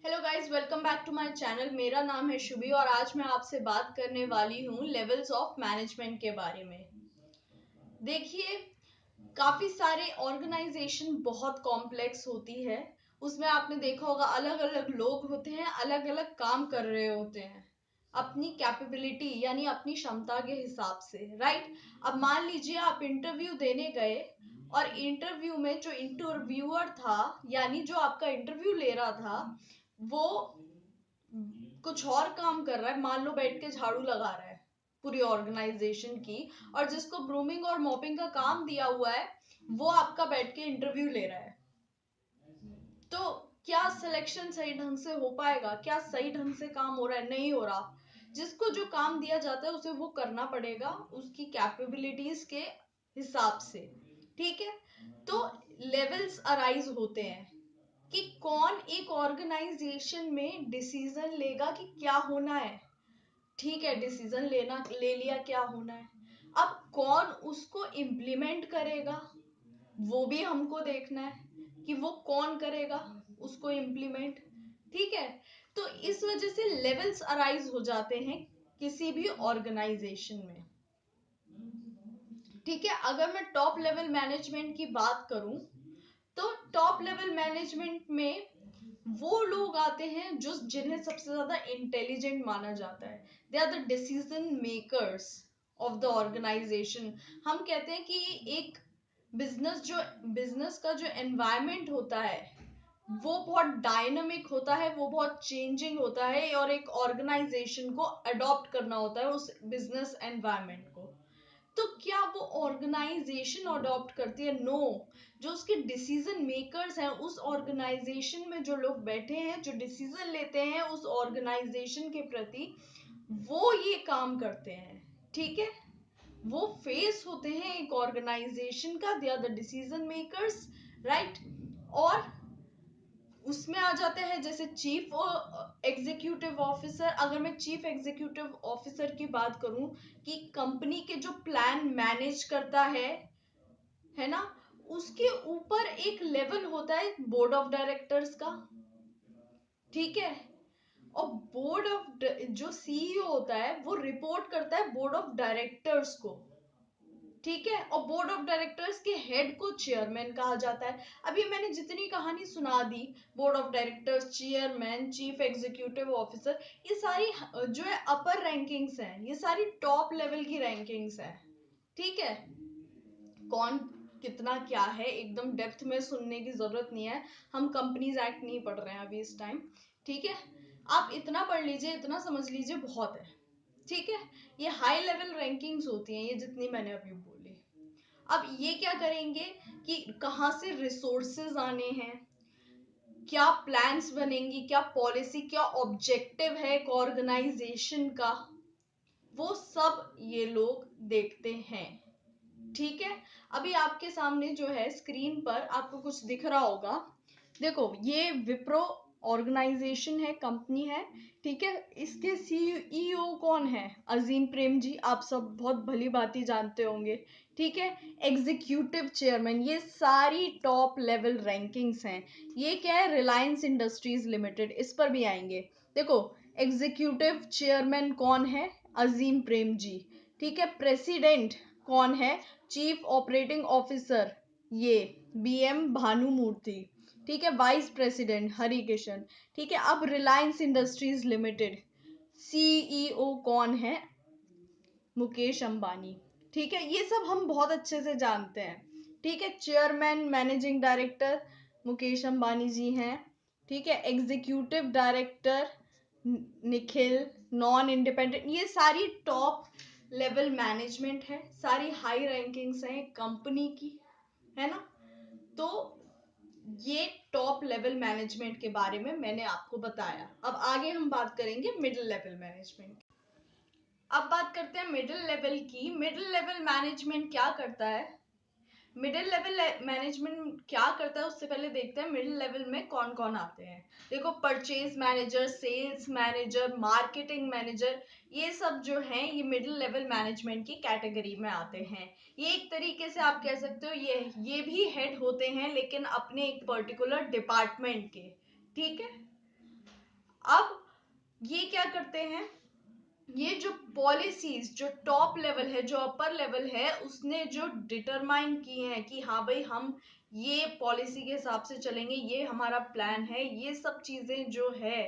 Hello guys, welcome back to my channel. मेरा नाम है शुभी और आज मैं आपसे बात करने वाली हूँ लेवल्स ऑफ मैनेजमेंट के बारे में। देखिए, काफी सारे ऑर्गेनाइजेशन बहुत कॉम्प्लेक्स होती है। उसमें आपने देखा होगा अलग अलग लोग होते हैं, अलग अलग काम कर रहे होते हैं अपनी कैपेबिलिटी यानी अपनी क्षमता के हिसाब से, राइट। अब मान लीजिए आप इंटरव्यू देने गए और इंटरव्यू में जो इंटरव्यूअर था यानी जो आपका इंटरव्यू ले रहा था वो कुछ और काम कर रहा है। मान लो बैठ के झाड़ू लगा रहा है पूरी ऑर्गेनाइजेशन की, और जिसको ब्रूमिंग और मॉपिंग का काम दिया हुआ है वो आपका बैठ के इंटरव्यू ले रहा है। तो क्या सिलेक्शन सही ढंग से हो पाएगा? क्या सही ढंग से काम हो रहा है? नहीं हो रहा। जिसको जो काम दिया जाता है उसे वो करना पड़ेगा उसकी कैपेबिलिटीज के हिसाब से, ठीक है। तो लेवल्स अराइज होते हैं कि कौन एक ऑर्गेनाइजेशन में डिसीजन लेगा कि क्या होना है। ठीक है, डिसीजन ले लिया क्या होना है। अब कौन उसको इम्प्लीमेंट करेगा वो भी हमको देखना है कि वो कौन करेगा उसको इम्प्लीमेंट। ठीक है, तो इस वजह से लेवल्स अराइज हो जाते हैं किसी भी ऑर्गेनाइजेशन में। ठीक है, अगर मैं टॉप लेवल मैनेजमेंट की बात करूं तो टॉप लेवल मैनेजमेंट में वो लोग आते हैं जो जिन्हें सबसे ज्यादा इंटेलिजेंट माना जाता है। They are the decision makers of the organisation. हम कहते हैं कि एक बिजनेस का जो एनवायरमेंट होता है वो बहुत डायनामिक होता है, वो बहुत चेंजिंग होता है और एक ऑर्गेनाइजेशन को अडॉप्ट करना होता है उस बिजनेस एनवायरमेंट को। तो क्या वो ऑर्गेनाइजेशन अडॉप्ट करती है? नो। जो उसके डिसीजन मेकर्स हैं उस ऑर्गेनाइजेशन में, जो लोग बैठे हैं जो डिसीजन लेते हैं उस ऑर्गेनाइजेशन के प्रति, वो ये काम करते हैं। ठीक है, वो फेस होते हैं एक ऑर्गेनाइजेशन का, they are the decision makers, right. और उसमें आ जाते हैं जैसे चीफ एग्जीक्यूटिव ऑफिसर। अगर मैं चीफ एग्जीक्यूटिव ऑफिसर की बात करूं कि कंपनी के जो प्लान मैनेज करता है ना, उसके ऊपर एक लेवल होता है बोर्ड ऑफ डायरेक्टर्स का। ठीक है, और बोर्ड ऑफ जो सीईओ होता है वो रिपोर्ट करता है बोर्ड ऑफ डायरेक्टर्स को। ठीक है, और बोर्ड ऑफ डायरेक्टर्स के हेड को चेयरमैन कहा जाता है। अभी मैंने जितनी कहानी सुना दी, board of directors, chairman, chief executive officer, ये सारी जो है अपर रैंकिंग्स हैं, ये सारी टॉप लेवल की रैंकिंग्स हैं। ठीक है, कौन कितना क्या है एकदम डेप्थ में सुनने की जरूरत नहीं है। हम कंपनीज एक्ट नहीं पढ़ रहे हैं अभी इस टाइम। ठीक है, आप इतना पढ़ लीजिए, इतना समझ लीजिए, बहुत है। ठीक है, ये हाई लेवल रैंकिंग्स होती हैं, ये जितनी मैंने अभी बोली। अब ये क्या करेंगे कि कहाँ से रिसोर्सेज आने हैं, क्या प्लान्स बनेंगी, क्या पॉलिसी, क्या ऑब्जेक्टिव है एक ऑर्गेनाइजेशन का, वो सब ये लोग देखते हैं। ठीक है, अभी आपके सामने जो है स्क्रीन पर आपको कुछ दिख रहा होगा। देखो, ये विप्रो ऑर्गेनाइजेशन है, कंपनी है। ठीक है, इसके सीईओ कौन है? अजीम प्रेम जी, आप सब बहुत भली भांति जानते होंगे। ठीक है, एग्जीक्यूटिव चेयरमैन, ये सारी टॉप लेवल रैंकिंग्स हैं। ये क्या है? रिलायंस इंडस्ट्रीज लिमिटेड, इस पर भी आएंगे। देखो, एग्जीक्यूटिव चेयरमैन कौन है? अजीम प्रेम जी। ठीक है, प्रेसिडेंट कौन है? चीफ ऑपरेटिंग ऑफिसर, ये बीएम भानुमूर्ति। ठीक है, वाइस प्रेसिडेंट हरिकिशन। ठीक है, अब रिलायंस इंडस्ट्रीज लिमिटेड, सीईओ कौन है? मुकेश अंबानी। ठीक है, ये सब हम बहुत अच्छे से जानते हैं। ठीक है, chairman managing director Mukesh Ambani ji हैं। ठीक है, executive director Nikhil, non independent, ये सारी टॉप लेवल मैनेजमेंट है, सारी हाई रैंकिंग्स हैं कंपनी की, है ना। तो ये टॉप लेवल मैनेजमेंट के बारे में मैंने आपको बताया। अब आगे हम बात करेंगे मिडिल लेवल मैनेजमेंट। अब बात करते हैं मिडिल लेवल की। मिडिल लेवल मैनेजमेंट क्या करता है? मिडिल लेवल मैनेजमेंट क्या करता है उससे पहले देखते हैं मिडिल लेवल में कौन कौन आते हैं। देखो, purchase manager, sales manager, marketing manager, ये सब जो हैं ये मिडिल लेवल मैनेजमेंट की कैटेगरी में आते हैं। ये एक तरीके से आप कह सकते हो ये भी हेड होते हैं लेकिन अपने एक पर्टिकुलर डिपार्टमेंट के। ठीक है, अब ये क्या करते हैं, ये जो पॉलिसीज जो टॉप लेवल है, जो अपर लेवल है, उसने जो डिटरमाइन किए हैं कि हाँ भाई हम ये पॉलिसी के हिसाब से चलेंगे, ये हमारा प्लान है, ये सब चीजें जो है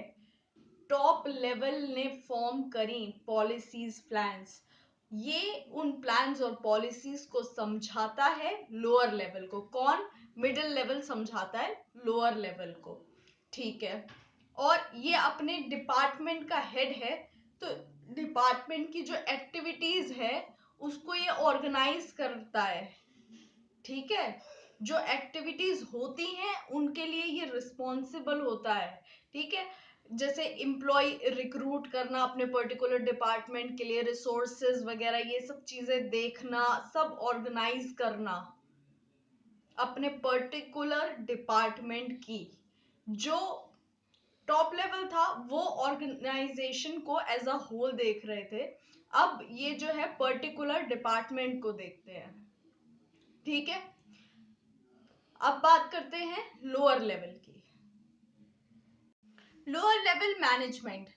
टॉप लेवल ने फॉर्म करी पॉलिसीज प्लान्स, ये उन प्लान्स और पॉलिसीज को समझाता है लोअर लेवल को। कौन? मिडिल लेवल समझाता है लोअर लेवल को, ठीक है। और ये अपने डिपार्टमेंट का हेड है, तो डिपार्टमेंट की जो एक्टिविटीज है उसको ये ऑर्गेनाइज करता है, ठीक है। जो एक्टिविटीज होती हैं उनके लिए ये रिस्पॉन्सिबल होता है, ठीक है। जैसे एम्प्लॉय रिक्रूट करना अपने पर्टिकुलर डिपार्टमेंट के लिए, रिसोर्सेज वगैरह ये सब चीजें देखना, सब ऑर्गेनाइज करना अपने पर्टिकुलर डिपार्टमेंट की। जो टॉप लेवल था वो ऑर्गेनाइजेशन को एज अ होल देख रहे थे, अब ये जो है पर्टिकुलर डिपार्टमेंट को देखते हैं, ठीक है। अब बात करते हैं लोअर लेवल की। लोअर लेवल मैनेजमेंट,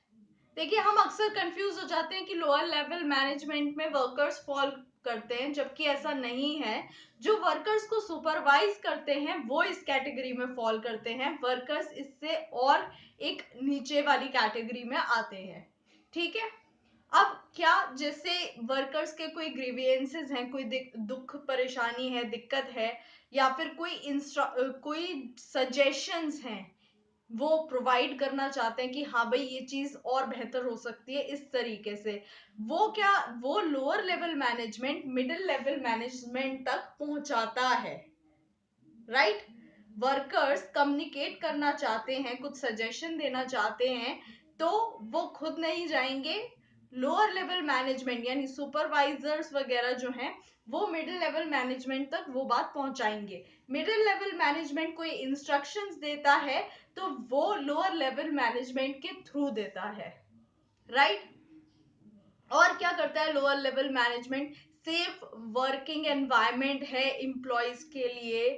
देखिए हम अक्सर कंफ्यूज हो जाते हैं कि लोअर लेवल मैनेजमेंट में वर्कर्स फॉल करते हैं, जबकि ऐसा नहीं है। जो वर्कर्स को सुपरवाइज करते हैं वो इस कैटेगरी में फॉल करते हैं, वर्कर्स इससे और एक नीचे वाली कैटेगरी में आते हैं, ठीक है। अब क्या, जैसे वर्कर्स के कोई ग्रीवियंसेस हैं, कोई दुख परेशानी है, दिक्कत है, या फिर कोई सजेशंस हैं, वो प्रोवाइड करना चाहते हैं कि हाँ भाई ये चीज और बेहतर हो सकती है इस तरीके से, वो lower level management middle level management तक पहुंचाता है, राइट। वर्कर्स कम्युनिकेट करना चाहते हैं, कुछ सजेशन देना चाहते हैं, तो वो खुद नहीं जाएंगे, लोअर लेवल मैनेजमेंट यानी सुपरवाइजर्स वगैरह जो हैं वो मिडिल लेवल मैनेजमेंट तक वो बात पहुंचाएंगे। मिडिल लेवल मैनेजमेंट कोई इंस्ट्रक्शंस देता है तो वो लोअर लेवल मैनेजमेंट के थ्रू देता है, राइट। और क्या करता है lower level management? Safe working environment है एम्प्लॉयज के लिए,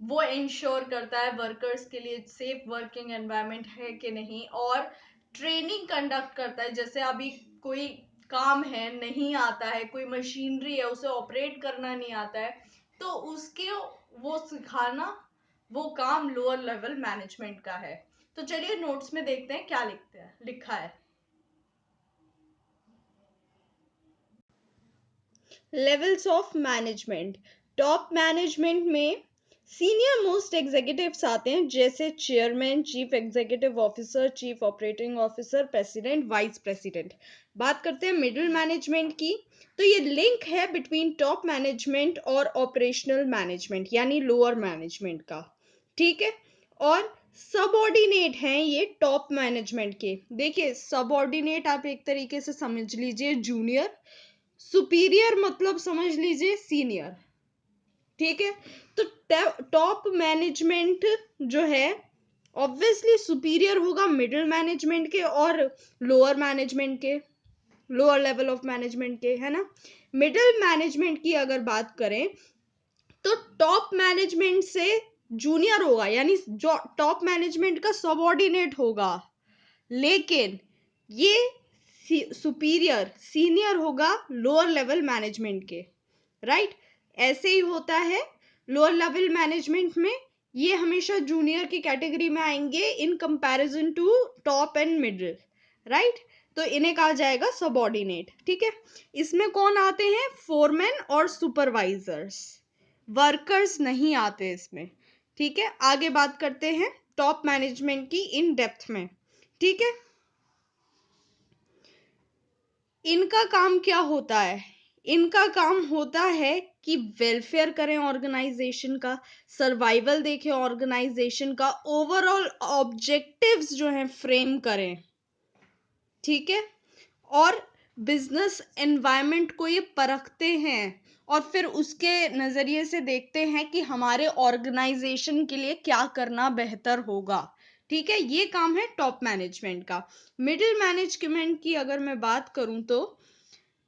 वो इंश्योर करता है वर्कर्स के लिए सेफ वर्किंग एनवायरनमेंट है कि नहीं, और ट्रेनिंग कंडक्ट करता है। जैसे अभी कोई काम है नहीं आता है, कोई मशीनरी है उसे ऑपरेट करना नहीं आता है, तो उसके वो सिखाना, वो काम लोअर लेवल मैनेजमेंट का है। तो चलिए नोट्स में देखते हैं क्या लिखा है। Levels of management. Top management में सीनियर मोस्ट एग्जीक्यूटिव्स आते हैं, जैसे chairman, chief executive officer, chief operating officer, president, vice president. बात करते हैं मिडिल मैनेजमेंट की, तो ये लिंक है बिटवीन टॉप मैनेजमेंट और ऑपरेशनल मैनेजमेंट यानी लोअर मैनेजमेंट का, ठीक है। और सबऑर्डिनेट हैं ये टॉप मैनेजमेंट के। देखिए सबऑर्डिनेट आप एक तरीके से समझ लीजिए जूनियर, सुपीरियर मतलब समझ लीजिए सीनियर, ठीक है। तो टॉप मैनेजमेंट जो है ऑब्वियसली सुपीरियर होगा मिडिल मैनेजमेंट के और लोअर मैनेजमेंट के, लोअर लेवल ऑफ मैनेजमेंट के, है ना। मिडिल मैनेजमेंट की अगर बात करें तो टॉप मैनेजमेंट से जूनियर होगा, यानी जो टॉप मैनेजमेंट का सबऑर्डिनेट होगा, लेकिन ये सुपीरियर सीनियर होगा लोअर लेवल मैनेजमेंट के, राइट। ऐसे ही होता है लोअर लेवल मैनेजमेंट में, ये हमेशा जूनियर की कैटेगरी में आएंगे in comparison to top and middle, right. तो इन्हें कहा जाएगा सबऑर्डिनेट, ठीक है। इसमें कौन आते हैं? फोरमैन और सुपरवाइजर्स, वर्कर्स नहीं आते इसमें, ठीक है। आगे बात करते हैं टॉप मैनेजमेंट की इन डेप्थ में, ठीक है। इनका काम क्या होता है? इनका काम होता है कि वेलफेयर करें ऑर्गेनाइजेशन का, सर्वाइवल देखें ऑर्गेनाइजेशन का, ओवरऑल ऑब्जेक्टिव्स जो हैं फ्रेम करें, ठीक है। और बिजनेस एनवायरनमेंट को ये परखते हैं और फिर उसके नज़रिए से देखते हैं कि हमारे ऑर्गेनाइजेशन के लिए क्या करना बेहतर होगा, ठीक है। ये काम है टॉप मैनेजमेंट का। मिडिल मैनेजमेंट की अगर मैं बात करूं तो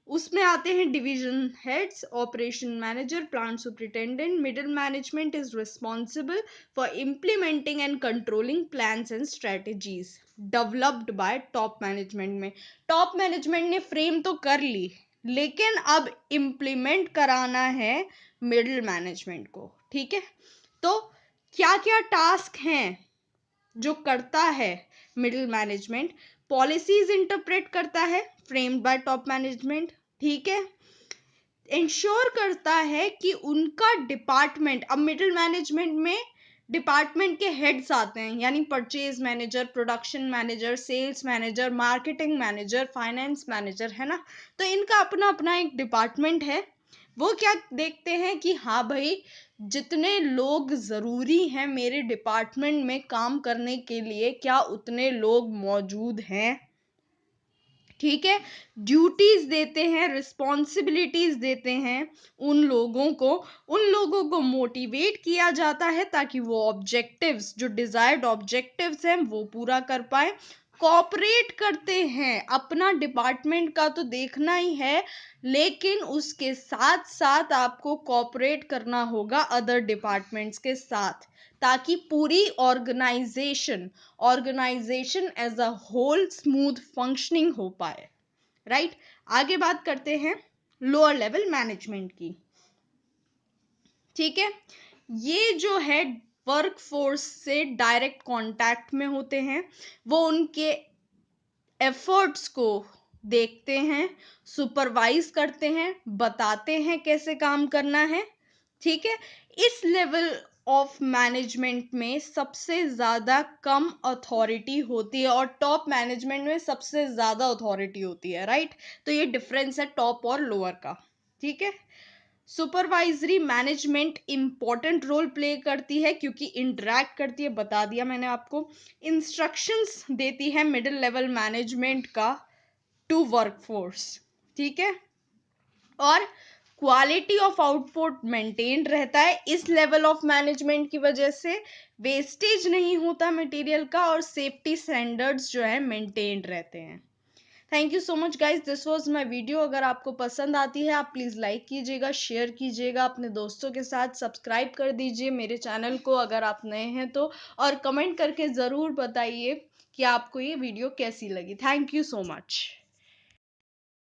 उसमें आते हैं division heads, operation manager, plant superintendent. Middle management is responsible for implementing and controlling plans and strategies developed by top management में। टॉप मैनेजमेंट ने फ्रेम तो कर ली, लेकिन अब इम्प्लीमेंट कराना है मिडिल मैनेजमेंट को। ठीक है, तो क्या क्या टास्क हैं जो करता है मिडिल मैनेजमेंट? पॉलिसीज इंटरप्रेट करता है, फ्रेम्ड बाय टॉप मैनेजमेंट। ठीक है, इंश्योर करता है कि उनका डिपार्टमेंट, अब मिडिल मैनेजमेंट में डिपार्टमेंट के हेड्स आते हैं, यानी purchase manager, production manager, sales manager, marketing manager, finance manager, है ना। तो इनका अपना अपना एक डिपार्टमेंट है। वो क्या देखते हैं कि हाँ भाई, जितने लोग ज़रूरी हैं मेरे डिपार्टमेंट में काम करने के लिए, क्या उतने लोग मौजूद हैं? ठीक है, ड्यूटीज देते हैं, रिस्पॉन्सिबिलिटीज देते हैं उन लोगों को मोटिवेट किया जाता है ताकि वो ऑब्जेक्टिव्स, जो डिजायर्ड ऑब्जेक्टिव्स हैं, वो पूरा कर पाए। कॉपरेट करते हैं, अपना डिपार्टमेंट का तो देखना ही है, लेकिन उसके साथ साथ आपको कॉपरेट करना होगा अदर डिपार्टमेंट्स के साथ, ताकि पूरी organisation as a whole smooth functioning हो पाए। राइट, आगे बात करते हैं लोअर लेवल मैनेजमेंट की। ठीक है, ये जो है वर्क फोर्स से डायरेक्ट कांटेक्ट में होते हैं, वो उनके एफर्ट्स को देखते हैं, सुपरवाइज करते हैं, बताते हैं कैसे काम करना है। ठीक है, इस लेवल ऑफ मैनेजमेंट में सबसे ज़्यादा कम अथॉरिटी होती है और टॉप मैनेजमेंट में सबसे ज़्यादा अथॉरिटी होती है। राइट, तो ये डिफरेंस है टॉप और लोअर का। ठीक है, supervisory management important role play करती है क्योंकि इंटरैक्ट करती है, बता दिया मैंने आपको। इंस्ट्रक्शंस देती है मिडिल लेवल मैनेजमेंट का टू वर्कफोर्स। ठीक है, और क्वालिटी ऑफ आउटपुट मेंटेन रहता है इस लेवल ऑफ मैनेजमेंट की वजह से, वेस्टेज नहीं होता मटेरियल का, और सेफ्टी स्टैंडर्ड्स जो है मेंटेन रहते हैं। Thank you so much guys, this was my video. अगर आपको पसंद आती है आप प्लीज़ लाइक कीजिएगा, शेयर कीजिएगा अपने दोस्तों के साथ, सब्सक्राइब कर दीजिए मेरे चैनल को अगर आप नए हैं तो, और कमेंट करके ज़रूर बताइए कि आपको ये वीडियो कैसी लगी। Thank you so much.